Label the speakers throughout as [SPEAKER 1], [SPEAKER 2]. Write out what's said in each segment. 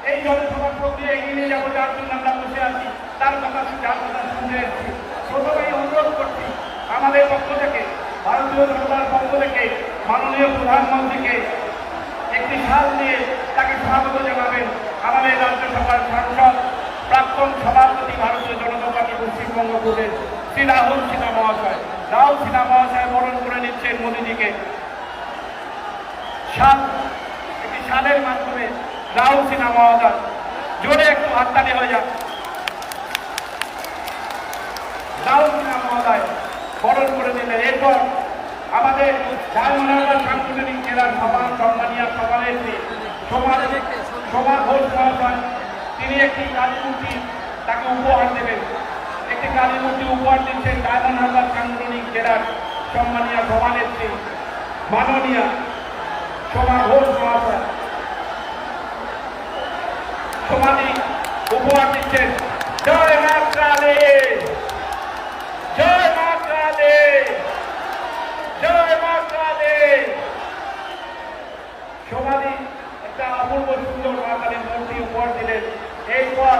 [SPEAKER 1] এই জনসভা প্রক্রিয়া এগিয়ে নিয়ে যাবো, যার জন্য আমরা বসে আছি, তার কথা শুনতে এসেছি। প্রথমেই অনুরোধ করছি আমাদের পক্ষ থেকে, ভারতীয় জনতার পক্ষ থেকে মাননীয় প্রধানমন্ত্রীকে একটি শাল দিয়ে তাকে স্বাগত জানাবেন আমাদের রাজ্যসভার সাংসদ, প্রাক্তন সভাপতি ভারতীয় জনতা পার্টি পশ্চিমবঙ্গ প্রদেশ শ্রী রাহুল সিনহা মহাশয়। রাহুল সিনহা মহাশয় বরণ করে নিচ্ছেন মোদীজিকে শাল, একটি শালের মাধ্যমে। রাহুল সিনহা মহোদয়, জোরে একটু হাততালি হয়ে যাক। রাহুল সিনহা মহোদয় বরণ করে দিলেন। এরপর আমাদের ডায়মন্ড সাংগঠনিক জেলার সম্মানীয় সভানেত্রী শোভা ঘোষ মহাশয়, তিনি একটি কালী মূর্তি তাকে উপহার দেবেন। একটি কালী মূর্তি উপহার দিচ্ছেন ডায়মন্ড হারবার সাংগঠনিক জেলার সম্মানীয় সভানেত্রী মাননীয় শোভা ঘোষ মহাশয়। সমাধি উপহার দিচ্ছেন। জয় মা কালী, জয় মা কালী, জয় মা কালী। সমাধি একটা অপূর্ব সুন্দর মা কালীর মূর্তি উপহার দিলেন। এরপর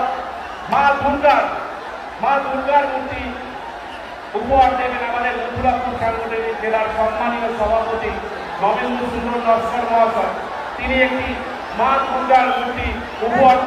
[SPEAKER 1] মা দুর্গার মূর্তি উপহার দেবেন আমাদের মথুরাপুর সাংগঠনিক জেলার সম্মানীয় সভাপতি নবেন্দু সুন্দর নস্কর মহাশয়। তিনি একটি মা দুর্গার মূর্তি উপহার